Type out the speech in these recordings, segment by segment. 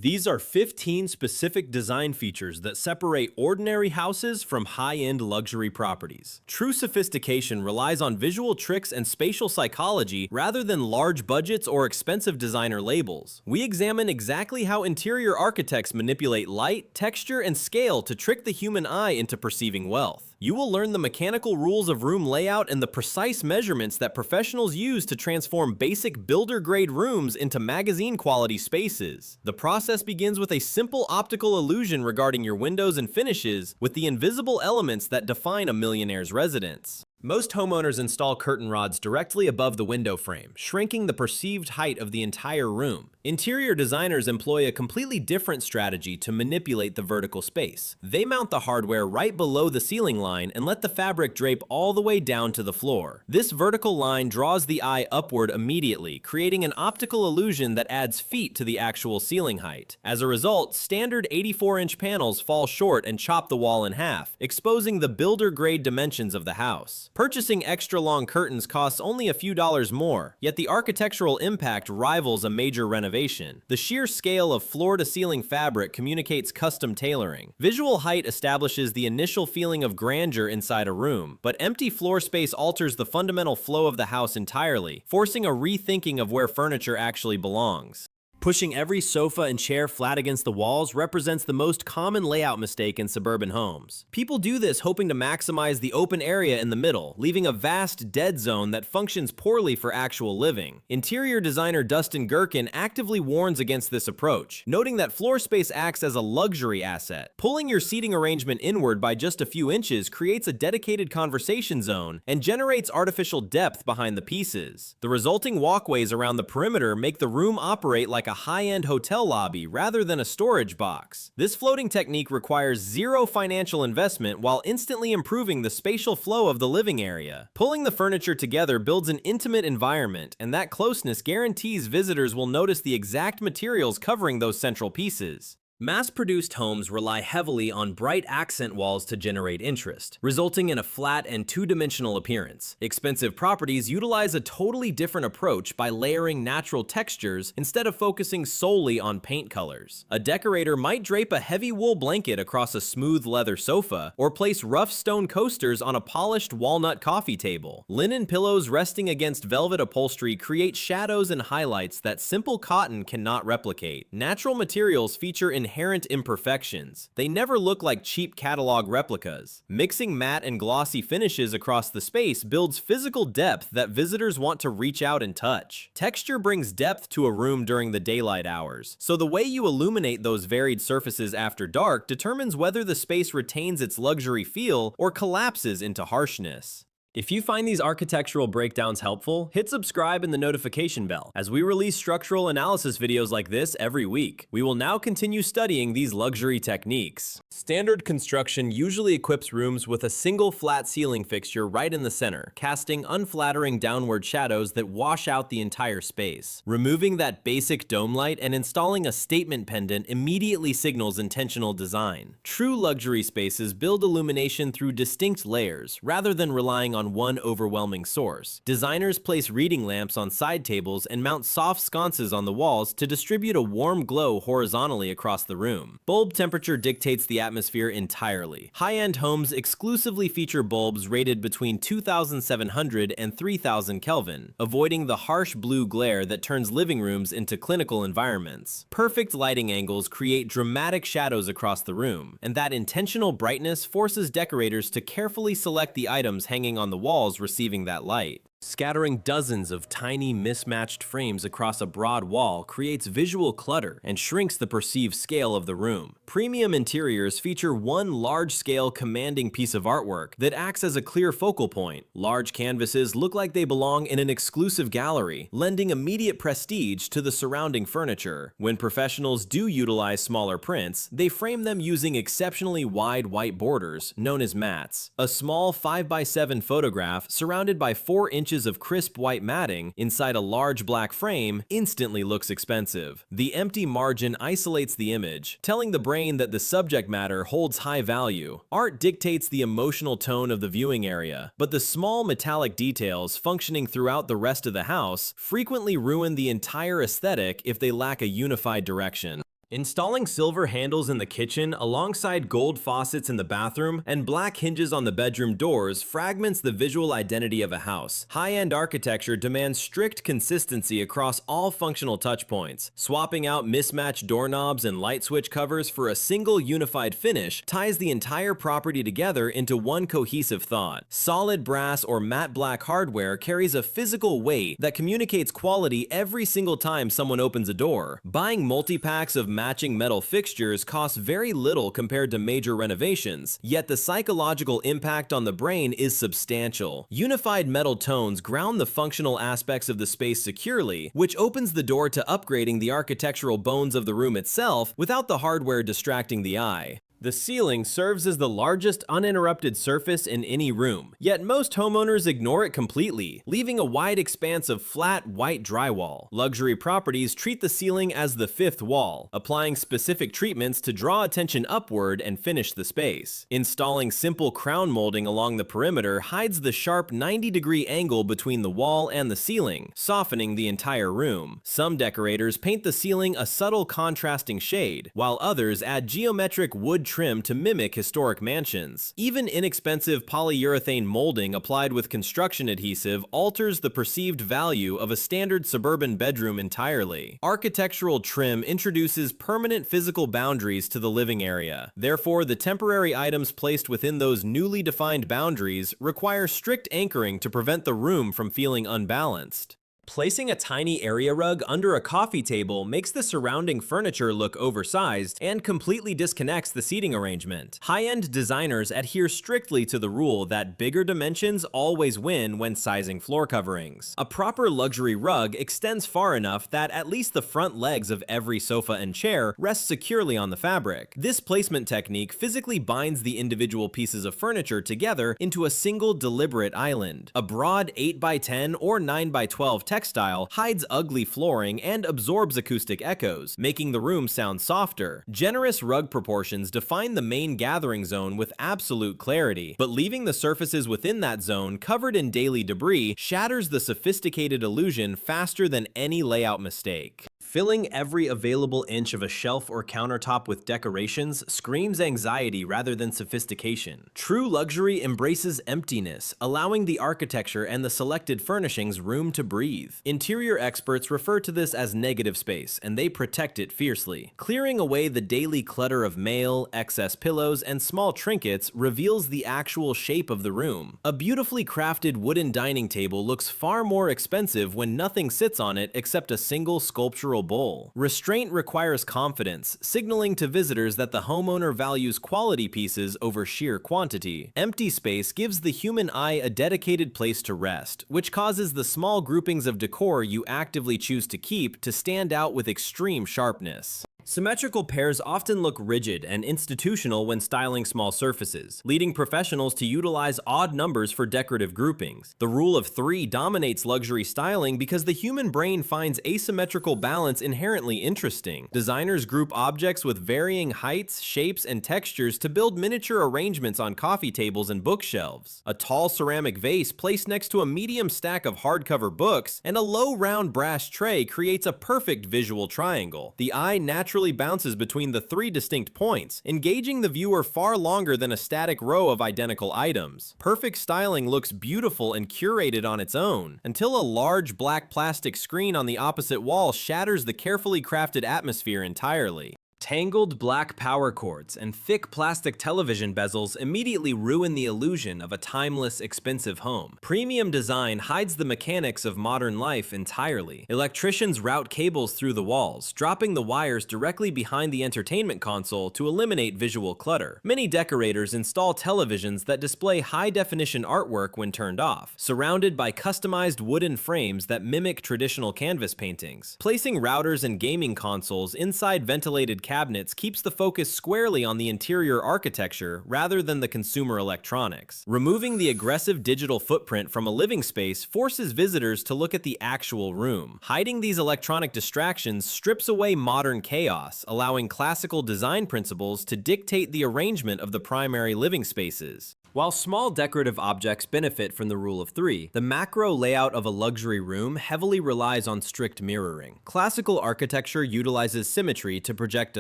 These are 15 specific design features that separate ordinary houses from high-end luxury properties. True sophistication relies on visual tricks and spatial psychology rather than large budgets or expensive designer labels. We examine exactly how interior architects manipulate light, texture, and scale to trick the human eye into perceiving wealth. You will learn the mechanical rules of room layout and the precise measurements that professionals use to transform basic builder-grade rooms into magazine-quality spaces. The process begins with a simple optical illusion regarding your windows and finishes with the invisible elements that define a millionaire's residence. Most homeowners install curtain rods directly above the window frame, shrinking the perceived height of the entire room. Interior designers employ a completely different strategy to manipulate the vertical space. They mount the hardware right below the ceiling line and let the fabric drape all the way down to the floor. This vertical line draws the eye upward immediately, creating an optical illusion that adds feet to the actual ceiling height. As a result, standard 84-inch panels fall short and chop the wall in half, exposing the builder-grade dimensions of the house. Purchasing extra long curtains costs only a few dollars more, yet the architectural impact rivals a major renovation. The sheer scale of floor-to-ceiling fabric communicates custom tailoring. Visual height establishes the initial feeling of grandeur inside a room, but empty floor space alters the fundamental flow of the house entirely, forcing a rethinking of where furniture actually belongs. Pushing every sofa and chair flat against the walls represents the most common layout mistake in suburban homes. People do this hoping to maximize the open area in the middle, leaving a vast dead zone that functions poorly for actual living. Interior designer Dustin Gherkin actively warns against this approach, noting that floor space acts as a luxury asset. Pulling your seating arrangement inward by just a few inches creates a dedicated conversation zone and generates artificial depth behind the pieces. The resulting walkways around the perimeter make the room operate like a high-end hotel lobby rather than a storage box. This floating technique requires zero financial investment while instantly improving the spatial flow of the living area. Pulling the furniture together builds an intimate environment, and that closeness guarantees visitors will notice the exact materials covering those central pieces. Mass-produced homes rely heavily on bright accent walls to generate interest, resulting in a flat and two-dimensional appearance. Expensive properties utilize a totally different approach by layering natural textures instead of focusing solely on paint colors. A decorator might drape a heavy wool blanket across a smooth leather sofa, or place rough stone coasters on a polished walnut coffee table. Linen pillows resting against velvet upholstery create shadows and highlights that simple cotton cannot replicate. Natural materials feature inherent imperfections. They never look like cheap catalog replicas. Mixing matte and glossy finishes across the space builds physical depth that visitors want to reach out and touch. Texture brings depth to a room during the daylight hours, so the way you illuminate those varied surfaces after dark determines whether the space retains its luxury feel or collapses into harshness. If you find these architectural breakdowns helpful, hit subscribe and the notification bell, as we release structural analysis videos like this every week. We will now continue studying these luxury techniques. Standard construction usually equips rooms with a single flat ceiling fixture right in the center, casting unflattering downward shadows that wash out the entire space. Removing that basic dome light and installing a statement pendant immediately signals intentional design. True luxury spaces build illumination through distinct layers, rather than relying on one overwhelming source. Designers place reading lamps on side tables and mount soft sconces on the walls to distribute a warm glow horizontally across the room. Bulb temperature dictates the atmosphere entirely. High-end homes exclusively feature bulbs rated between 2,700 and 3,000 Kelvin, avoiding the harsh blue glare that turns living rooms into clinical environments. Perfect lighting angles create dramatic shadows across the room, and that intentional brightness forces decorators to carefully select the items hanging on the walls receiving that light. Scattering dozens of tiny mismatched frames across a broad wall creates visual clutter and shrinks the perceived scale of the room. Premium interiors feature one large-scale commanding piece of artwork that acts as a clear focal point. Large canvases look like they belong in an exclusive gallery, lending immediate prestige to the surrounding furniture. When professionals do utilize smaller prints, they frame them using exceptionally wide white borders, known as mats. A small 5x7 photograph surrounded by 4 inches of crisp white matting inside a large black frame instantly looks expensive. The empty margin isolates the image, telling the brain that the subject matter holds high value. Art dictates the emotional tone of the viewing area, but the small metallic details functioning throughout the rest of the house frequently ruin the entire aesthetic if they lack a unified direction. Installing silver handles in the kitchen alongside gold faucets in the bathroom and black hinges on the bedroom doors fragments the visual identity of a house. High-end architecture demands strict consistency across all functional touchpoints. Swapping out mismatched doorknobs and light switch covers for a single unified finish ties the entire property together into one cohesive thought. Solid brass or matte black hardware carries a physical weight that communicates quality every single time someone opens a door. Buying multi-packs of matching metal fixtures costs very little compared to major renovations, yet the psychological impact on the brain is substantial. Unified metal tones ground the functional aspects of the space securely, which opens the door to upgrading the architectural bones of the room itself without the hardware distracting the eye. The ceiling serves as the largest uninterrupted surface in any room, yet most homeowners ignore it completely, leaving a wide expanse of flat, white drywall. Luxury properties treat the ceiling as the fifth wall, applying specific treatments to draw attention upward and finish the space. Installing simple crown molding along the perimeter hides the sharp 90-degree angle between the wall and the ceiling, softening the entire room. Some decorators paint the ceiling a subtle contrasting shade, while others add geometric wood trim to mimic historic mansions. Even inexpensive polyurethane molding applied with construction adhesive alters the perceived value of a standard suburban bedroom entirely. Architectural trim introduces permanent physical boundaries to the living area. Therefore, the temporary items placed within those newly defined boundaries require strict anchoring to prevent the room from feeling unbalanced. Placing a tiny area rug under a coffee table makes the surrounding furniture look oversized and completely disconnects the seating arrangement. High-end designers adhere strictly to the rule that bigger dimensions always win when sizing floor coverings. A proper luxury rug extends far enough that at least the front legs of every sofa and chair rest securely on the fabric. This placement technique physically binds the individual pieces of furniture together into a single deliberate island. A broad 8x10 or 9x12 textile hides ugly flooring and absorbs acoustic echoes, making the room sound softer. Generous rug proportions define the main gathering zone with absolute clarity, but leaving the surfaces within that zone covered in daily debris shatters the sophisticated illusion faster than any layout mistake. Filling every available inch of a shelf or countertop with decorations screams anxiety rather than sophistication. True luxury embraces emptiness, allowing the architecture and the selected furnishings room to breathe. Interior experts refer to this as negative space, and they protect it fiercely. Clearing away the daily clutter of mail, excess pillows, and small trinkets reveals the actual shape of the room. A beautifully crafted wooden dining table looks far more expensive when nothing sits on it except a single sculptural bowl. Restraint requires confidence, signaling to visitors that the homeowner values quality pieces over sheer quantity. Empty space gives the human eye a dedicated place to rest, which causes the small groupings of decor you actively choose to keep to stand out with extreme sharpness. Symmetrical pairs often look rigid and institutional when styling small surfaces, leading professionals to utilize odd numbers for decorative groupings. The rule of 3 dominates luxury styling because the human brain finds asymmetrical balance inherently interesting. Designers group objects with varying heights, shapes, and textures to build miniature arrangements on coffee tables and bookshelves. A tall ceramic vase placed next to a medium stack of hardcover books and a low round brass tray creates a perfect visual triangle. The eye naturally bounces between the 3 distinct points, engaging the viewer far longer than a static row of identical items. Perfect styling looks beautiful and curated on its own, until a large black plastic screen on the opposite wall shatters the carefully crafted atmosphere entirely. Tangled black power cords and thick plastic television bezels immediately ruin the illusion of a timeless, expensive home. Premium design hides the mechanics of modern life entirely. Electricians route cables through the walls, dropping the wires directly behind the entertainment console to eliminate visual clutter. Many decorators install televisions that display high-definition artwork when turned off, surrounded by customized wooden frames that mimic traditional canvas paintings. Placing routers and gaming consoles inside ventilated cabinets keeps the focus squarely on the interior architecture rather than the consumer electronics. Removing the aggressive digital footprint from a living space forces visitors to look at the actual room. Hiding these electronic distractions strips away modern chaos, allowing classical design principles to dictate the arrangement of the primary living spaces. While small decorative objects benefit from the rule of 3, the macro layout of a luxury room heavily relies on strict mirroring. Classical architecture utilizes symmetry to project a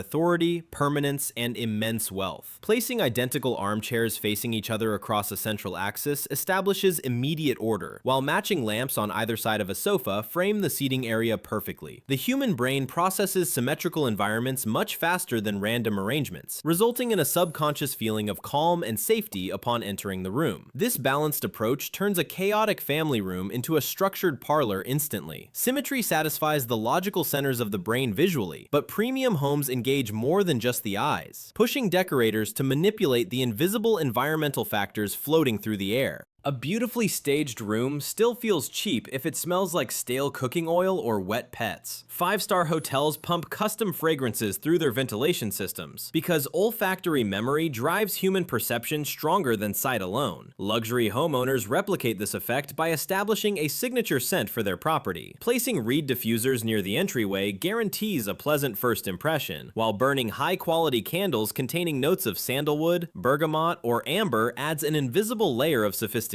authority, permanence, and immense wealth. Placing identical armchairs facing each other across a central axis establishes immediate order, while matching lamps on either side of a sofa frame the seating area perfectly. The human brain processes symmetrical environments much faster than random arrangements, resulting in a subconscious feeling of calm and safety upon entering the room. This balanced approach turns a chaotic family room into a structured parlor instantly. Symmetry satisfies the logical centers of the brain visually, but premium homes engage more than just the eyes, pushing decorators to manipulate the invisible environmental factors floating through the air. A beautifully staged room still feels cheap if it smells like stale cooking oil or wet pets. Five-star hotels pump custom fragrances through their ventilation systems because olfactory memory drives human perception stronger than sight alone. Luxury homeowners replicate this effect by establishing a signature scent for their property. Placing reed diffusers near the entryway guarantees a pleasant first impression, while burning high-quality candles containing notes of sandalwood, bergamot, or amber adds an invisible layer of sophistication.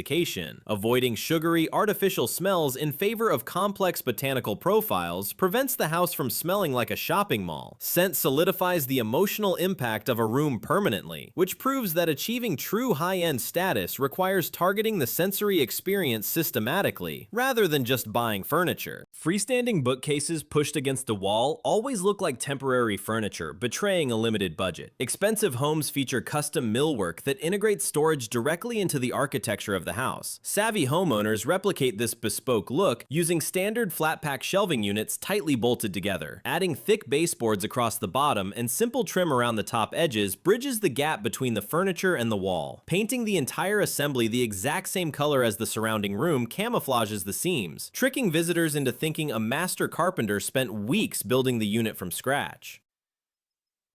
Avoiding sugary, artificial smells in favor of complex botanical profiles prevents the house from smelling like a shopping mall. Scent solidifies the emotional impact of a room permanently, which proves that achieving true high-end status requires targeting the sensory experience systematically, rather than just buying furniture. Freestanding bookcases pushed against the wall always look like temporary furniture, betraying a limited budget. Expensive homes feature custom millwork that integrates storage directly into the architecture of the house. Savvy homeowners replicate this bespoke look using standard flat-pack shelving units tightly bolted together. Adding thick baseboards across the bottom and simple trim around the top edges bridges the gap between the furniture and the wall. Painting the entire assembly the exact same color as the surrounding room camouflages the seams, tricking visitors into thinking a master carpenter spent weeks building the unit from scratch.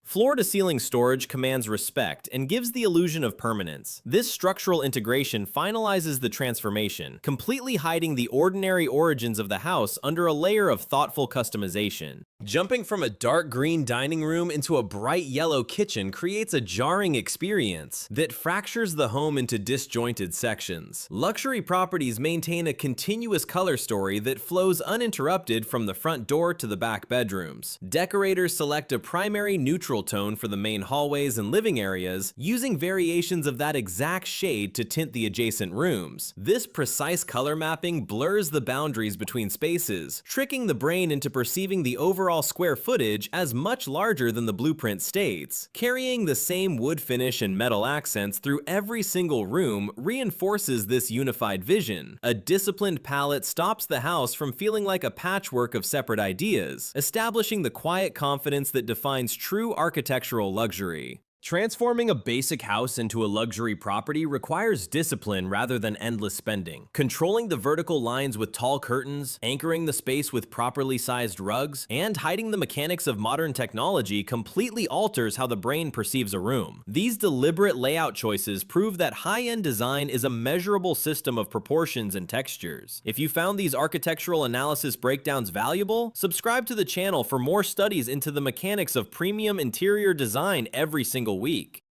Floor-to-ceiling storage commands respect and gives the illusion of permanence. This structural integration finalizes the transformation, completely hiding the ordinary origins of the house under a layer of thoughtful customization. Jumping from a dark green dining room into a bright yellow kitchen creates a jarring experience that fractures the home into disjointed sections. Luxury properties maintain a continuous color story that flows uninterrupted from the front door to the back bedrooms. Decorators select a primary neutral tone for the main hallways and living areas, using variations of that exact shade to tint the adjacent rooms. This precise color mapping blurs the boundaries between spaces, tricking the brain into perceiving the overall square footage as much larger than the blueprint states. Carrying the same wood finish and metal accents through every single room reinforces this unified vision. A disciplined palette stops the house from feeling like a patchwork of separate ideas, establishing the quiet confidence that defines true architectural luxury. Transforming a basic house into a luxury property requires discipline rather than endless spending. Controlling the vertical lines with tall curtains, anchoring the space with properly sized rugs, and hiding the mechanics of modern technology completely alters how the brain perceives a room. These deliberate layout choices prove that high-end design is a measurable system of proportions and textures. If you found these architectural analysis breakdowns valuable, subscribe to the channel for more studies into the mechanics of premium interior design every single week.